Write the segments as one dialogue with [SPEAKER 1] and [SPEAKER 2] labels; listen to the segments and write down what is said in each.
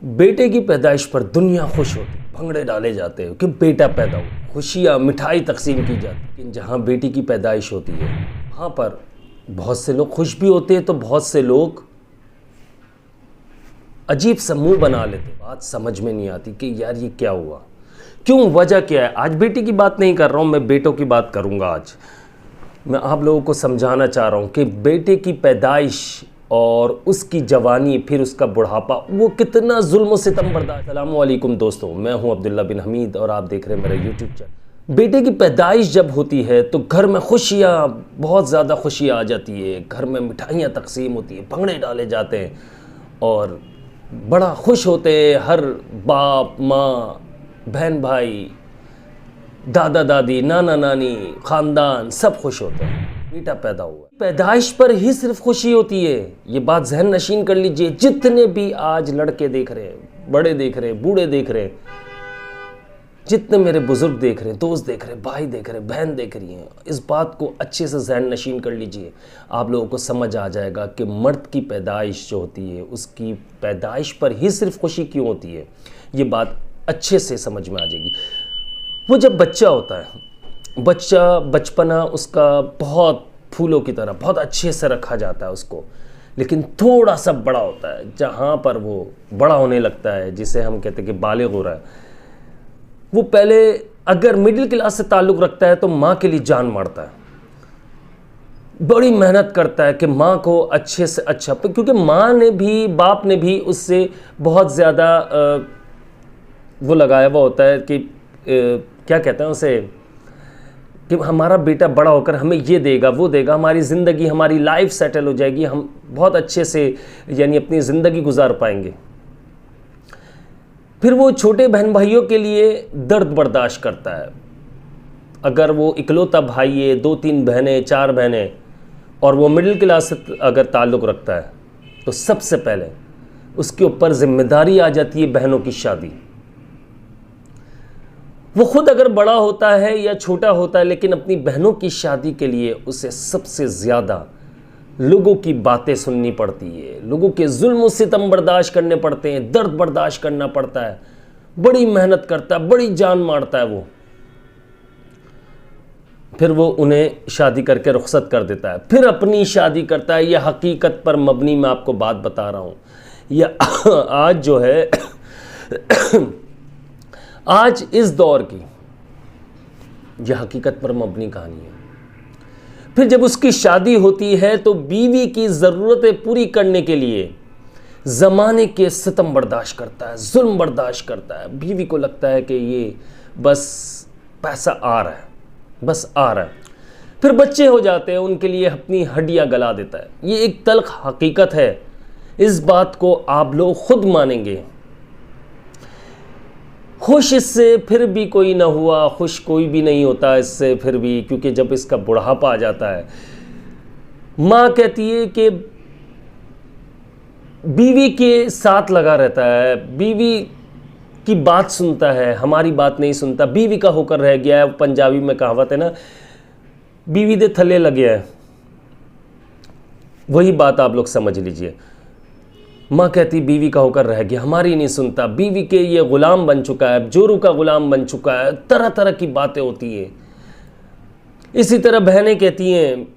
[SPEAKER 1] बेटे की पैदाइश पर दुनिया खुश होती, भंगड़े डाले जाते हैं कि बेटा पैदा हो, खुशियाँ मिठाई तकसीम की जाती। लेकिन जहाँ बेटी की पैदाइश होती है वहाँ पर बहुत से लोग खुश भी होते हैं तो बहुत से लोग अजीब सा मुंह बना लेते। बात समझ में नहीं आती कि यार ये क्या हुआ, क्यों, वजह क्या है। आज बेटी की बात नहीं कर रहा हूँ, मैं बेटों की बात करूँगा। आज मैं आप लोगों को समझाना चाह रहा हूँ कि बेटे की पैदाइश और उसकी जवानी, फिर उसका बुढ़ापा, वो कितना जुल्म सितम बर्दाश्त। अस्सलाम वालेकुम दोस्तों, मैं हूं अब्दुल्ला बिन हमीद और आप देख रहे हैं मेरा यूट्यूब चैनल। बेटे की पैदाइश जब होती है तो घर में खुशियाँ, बहुत ज़्यादा खुशियाँ आ जाती है। घर में मिठाइयाँ तकसीम होती है, भंगड़े डाले जाते हैं और बड़ा खुश होते हैं। हर बाप माँ, बहन भाई, दादा दादी, नाना नानी, ख़ानदान सब खुश होते हैं, बेटा पैदा हुआ। पैदाइश पर ही सिर्फ खुशी होती है, ये बात जहन नशीन कर लीजिए। जितने भी आज लड़के देख रहे हैं, बड़े देख रहे हैं, बूढ़े देख रहे हैं, जितने मेरे बुजुर्ग देख रहे हैं, दोस्त देख रहे हैं, भाई देख रहे हैं, बहन देख रही हैं, इस बात को अच्छे से जहन नशीन कर लीजिए। आप लोगों को समझ आ जाएगा कि मर्द की पैदाइश जो होती है, उसकी पैदाइश पर ही सिर्फ खुशी क्यों होती है। ये बात अच्छे से समझ में आ जाएगी। वो जब बच्चा होता है, बच्चा बचपना उसका बहुत फूलों की तरह बहुत अच्छे से रखा जाता है उसको, लेकिन थोड़ा सा बड़ा होता है, जहाँ पर वो बड़ा होने लगता है, जिसे हम कहते हैं कि बालिग हो रहा है, वो पहले अगर मिडिल क्लास से ताल्लुक़ रखता है तो माँ के लिए जान मारता है, बड़ी मेहनत करता है कि माँ को अच्छे से अच्छा, क्योंकि माँ ने भी, बाप ने भी उससे बहुत ज़्यादा वो लगाया हुआ होता है कि क्या कहते हैं उसे, कि हमारा बेटा बड़ा होकर हमें ये देगा, वो देगा, हमारी ज़िंदगी, हमारी लाइफ सेटल हो जाएगी, हम बहुत अच्छे से यानी अपनी ज़िंदगी गुजार पाएंगे। फिर वो छोटे बहन भाइयों के लिए दर्द बर्दाश्त करता है। अगर वो इकलौता भाई है, 2-3 बहनें, 4 बहनें, और वो मिडिल क्लास से अगर ताल्लुक़ रखता है तो सबसे पहले उसके ऊपर ज़िम्मेदारी आ जाती है बहनों की शादी। वो खुद अगर बड़ा होता है या छोटा होता है, लेकिन अपनी बहनों की शादी के लिए उसे सबसे ज़्यादा लोगों की बातें सुननी पड़ती है, लोगों के जुल्म सितम बर्दाश्त करने पड़ते हैं, दर्द बर्दाश्त करना पड़ता है, बड़ी मेहनत करता है, बड़ी जान मारता है वो। फिर वो उन्हें शादी करके रुखसत कर देता है, फिर अपनी शादी करता है। यह हकीकत पर मबनी मैं आपको बात बता रहा हूँ। यह आज जो है आज इस दौर की यह हकीकत पर मबनी कहानी है। फिर जब उसकी शादी होती है तो बीवी की ज़रूरतें पूरी करने के लिए ज़माने के सितम बर्दाश्त करता है, जुल्म बर्दाश्त करता है। बीवी को लगता है कि ये बस पैसा आ रहा है, बस आ रहा है। फिर बच्चे हो जाते हैं, उनके लिए अपनी हड्डियां गला देता है। ये एक तल्ख हकीकत है, इस बात को आप लोग खुद मानेंगे। खुश इससे फिर भी कोई ना हुआ, खुश कोई भी नहीं होता इससे फिर भी, क्योंकि जब इसका बुढ़ापा आ जाता है, माँ कहती है कि बीवी के साथ लगा रहता है, बीवी की बात सुनता है, हमारी बात नहीं सुनता, बीवी का होकर रह गया है। पंजाबी में कहावत है ना, बीवी दे थल्ले लग गया है, वही बात आप लोग समझ लीजिए। माँ कहती बीवी का होकर रह गया, हमारी नहीं सुनता, बीवी के ये ग़ुलाम बन चुका है, जोरू का ग़ुलाम बन चुका है, तरह तरह की बातें होती हैं। इसी तरह बहनें कहती हैं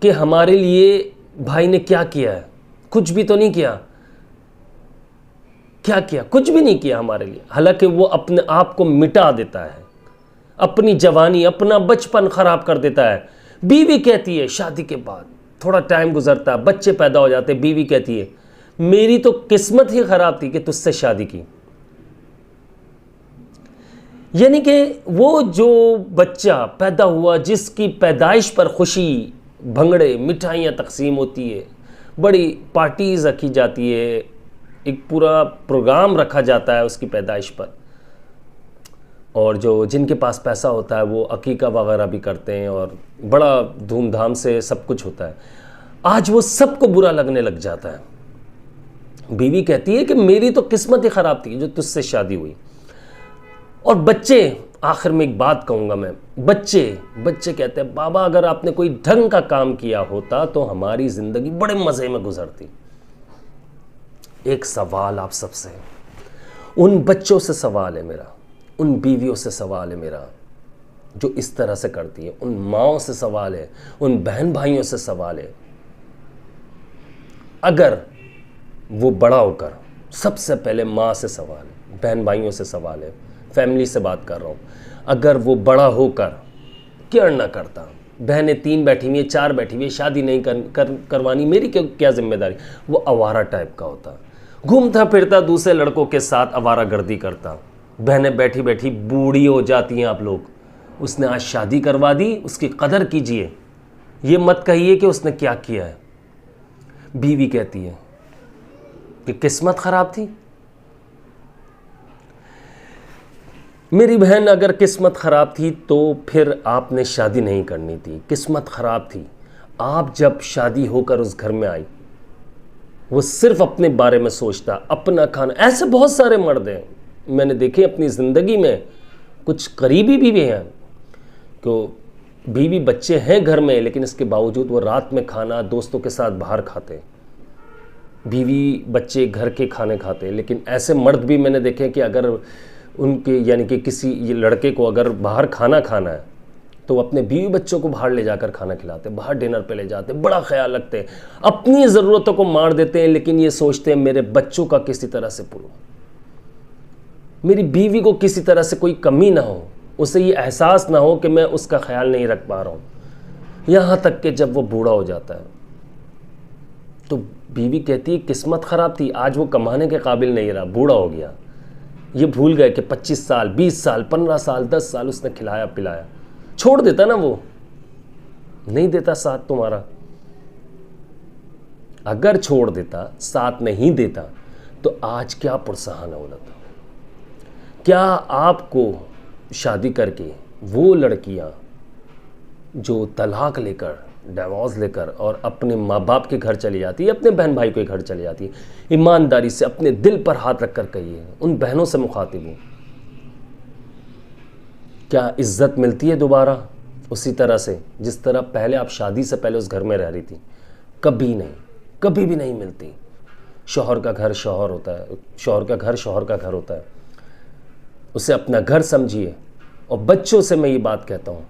[SPEAKER 1] कि हमारे लिए भाई ने क्या किया है, कुछ भी तो नहीं किया। क्या किया? कुछ भी नहीं किया हमारे लिए। हालांकि वो अपने आप को मिटा देता है, अपनी जवानी, अपना बचपन ख़राब कर देता है। बीवी कहती है, शादी के बाद थोड़ा टाइम गुजरता है, बच्चे पैदा हो जाते, बीवी कहती है मेरी तो किस्मत ही खराब थी कि तुझसे शादी की। यानी कि वो जो बच्चा पैदा हुआ, जिसकी पैदाइश पर खुशी, भंगड़े, मिठाइयाँ तकसीम होती है, बड़ी पार्टीज रखी जाती है, एक पूरा प्रोग्राम रखा जाता है उसकी पैदाइश पर, और जो जिनके पास पैसा होता है वो अकीका वगैरह भी करते हैं और बड़ा धूमधाम से सब कुछ होता है। आज वो सबको बुरा लगने लग जाता है। बीवी कहती है कि मेरी तो किस्मत ही ख़राब थी जो तुझसे शादी हुई। और बच्चे, आखिर में एक बात कहूँगा मैं, बच्चे कहते हैं बाबा अगर आपने कोई ढंग का काम किया होता तो हमारी ज़िंदगी बड़े मज़े में गुजरती। एक सवाल आप सबसे, उन बच्चों से सवाल है मेरा, उन बीवियों से सवाल है मेरा जो इस तरह से करती है, उन माँओं से सवाल है, उन बहन भाइयों से सवाल है। अगर वो बड़ा होकर, सबसे पहले माँ से सवाल है, बहन भाइयों से सवाल है, फैमिली से बात कर रहा हूँ, अगर वो बड़ा होकर केयर ना करता, बहनें 3 बैठी हुई है, 4 बैठी हुई है, शादी नहीं करवानी, मेरी क्या जिम्मेदारी, वो आवारा टाइप का होता, घूमता फिरता दूसरे लड़कों के साथ आवारागर्दी करता, बहनें बैठी बैठी बूढ़ी हो जाती हैं। आप लोग, उसने आज शादी करवा दी, उसकी कदर कीजिए, ये मत कहिए कि उसने क्या किया है। बीवी कहती है कि किस्मत खराब थी। मेरी बहन, अगर किस्मत खराब थी तो फिर आपने शादी नहीं करनी थी, किस्मत खराब थी। आप जब शादी होकर उस घर में आई, वो सिर्फ अपने बारे में सोचता, अपना खाना। ऐसे बहुत सारे मर्द हैं मैंने देखे अपनी ज़िंदगी में, कुछ करीबी भी हैं, तो बीवी बच्चे हैं घर में, लेकिन इसके बावजूद वो रात में खाना दोस्तों के साथ बाहर खाते, बीवी बच्चे घर के खाने खाते। लेकिन ऐसे मर्द भी मैंने देखे कि अगर उनके, यानी कि किसी ये लड़के को अगर बाहर खाना खाना है तो अपने बीवी बच्चों को बाहर ले जाकर खाना खिलाते, बाहर डिनर पे ले जाते, बड़ा ख्याल रखते हैं, अपनी ज़रूरतों को मार देते हैं, लेकिन ये सोचते हैं मेरे बच्चों का किसी तरह से पूरा, मेरी बीवी को किसी तरह से कोई कमी ना हो, उसे ये एहसास ना हो कि मैं उसका ख्याल नहीं रख पा रहा हूँ। यहाँ तक कि जब वो बूढ़ा हो जाता है तो बीवी कहती है किस्मत ख़राब थी, आज वो कमाने के काबिल नहीं रहा, बूढ़ा हो गया। ये भूल गए कि 25 साल, 20 साल, 15 साल, 10 साल उसने खिलाया पिलाया। छोड़ देता ना, वो नहीं देता साथ तुम्हारा। अगर छोड़ देता, साथ नहीं देता, तो आज क्या पुरसहान औरत। क्या आपको शादी करके वो लड़कियां जो तलाक लेकर, डिवोर्स लेकर और अपने माँ बाप के घर चली जाती है, अपने बहन भाई के घर चली जाती है, ईमानदारी से अपने दिल पर हाथ रखकर कहिए, उन बहनों से मुखातिब हूँ, क्या इज्जत मिलती है दोबारा उसी तरह से जिस तरह पहले आप शादी से पहले उस घर में रह रही थी? कभी नहीं, कभी भी नहीं मिलती। शौहर का घर शौहर होता है, शौहर का घर शौहर का घर होता है, उसे अपना घर समझिए। और बच्चों से मैं ये बात कहता हूँ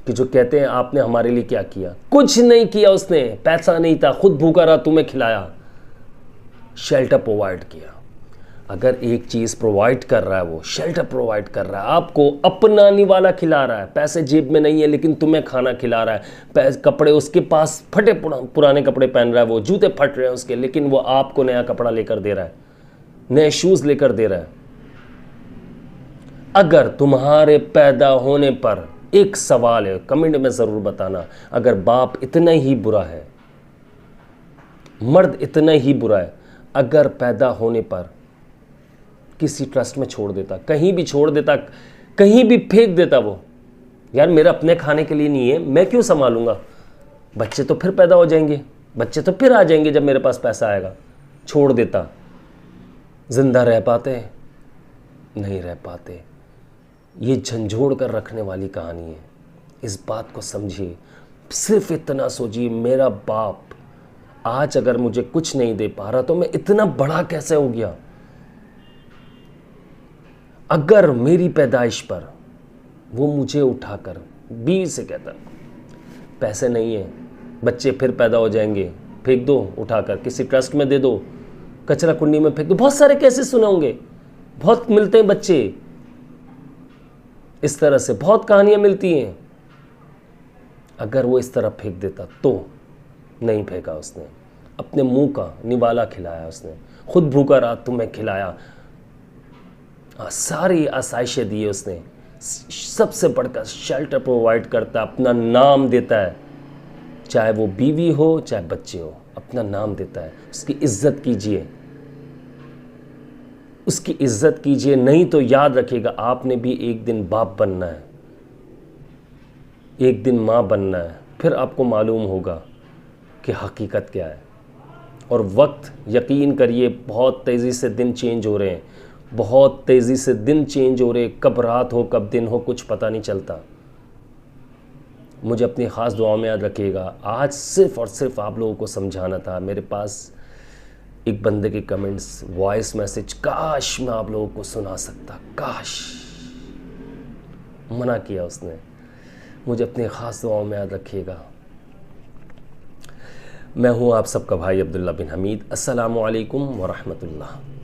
[SPEAKER 1] कि जो कहते हैं आपने हमारे लिए क्या किया, कुछ नहीं किया उसने, पैसा नहीं था, खुद भूखा रहा, तुम्हें खिलाया, शेल्टर प्रोवाइड किया। अगर एक चीज़ प्रोवाइड कर रहा है, वो शेल्टर प्रोवाइड कर रहा है, आपको अपना निवाला खिला रहा है, पैसे जेब में नहीं है लेकिन तुम्हें खाना खिला रहा है, कपड़े उसके पास फटे पुराने कपड़े पहन रहा है, वो जूते फट रहे हैं उसके, लेकिन वो आपको नया कपड़ा लेकर दे रहा है, नए शूज़ लेकर दे रहा है। अगर तुम्हारे पैदा होने पर, एक सवाल है, कमेंट में ज़रूर बताना, अगर बाप इतना ही बुरा है, मर्द इतना ही बुरा है, अगर पैदा होने पर किसी ट्रस्ट में छोड़ देता, कहीं भी छोड़ देता, कहीं भी फेंक देता, वो यार मेरा अपने खाने के लिए नहीं है, मैं क्यों संभालूंगा, बच्चे तो फिर पैदा हो जाएंगे, बच्चे तो फिर आ जाएंगे जब मेरे पास पैसा आएगा, छोड़ देता, जिंदा रह पाते? नहीं रह पाते। ये झंझोड़ कर रखने वाली कहानी है, इस बात को समझिए। सिर्फ इतना सोचिए, मेरा बाप आज अगर मुझे कुछ नहीं दे पा रहा तो मैं इतना बड़ा कैसे हो गया। अगर मेरी पैदाइश पर वो मुझे उठाकर, बीवी से कहता पैसे नहीं है, बच्चे फिर पैदा हो जाएंगे, फेंक दो उठाकर, किसी ट्रस्ट में दे दो, कचरा कुंडी में फेंक दो, बहुत सारे कैसे सुने होंगे, बहुत मिलते हैं बच्चे इस तरह से, बहुत कहानियां मिलती हैं। अगर वो इस तरह फेंक देता तो नहीं फेंका उसने, अपने मुंह का निवाला खिलाया उसने, खुद भूखा रहा, तुम्हें खिलाया, सारी आसाइशें दी उसने, सबसे बढ़कर शेल्टर प्रोवाइड करता, अपना नाम देता है, चाहे वो बीवी हो चाहे बच्चे हो, अपना नाम देता है। उसकी इज्जत कीजिए, उसकी इज्जत कीजिए, नहीं तो याद रखिएगा आपने भी एक दिन बाप बनना है, एक दिन माँ बनना है, फिर आपको मालूम होगा कि हकीकत क्या है। और वक्त, यकीन करिए, बहुत तेज़ी से दिन चेंज हो रहे हैं, बहुत तेज़ी से दिन चेंज हो रहे हैं, कब रात हो कब दिन हो कुछ पता नहीं चलता। मुझे अपनी ख़ास दुआओं में याद रखिएगा। आज सिर्फ़ और सिर्फ आप लोगों को समझाना था, मेरे पास एक बंदे के कमेंट्स, वॉइस मैसेज काश मैं आप लोगों को सुना सकता, काश। मना किया उसने। मुझे अपनी ख़ास दुआओं में याद रखिएगा। मैं हूँ आप सबका भाई अब्दुल्ला बिन हमीद। अस्सलामु अलैकुम व रहमतुल्लाह।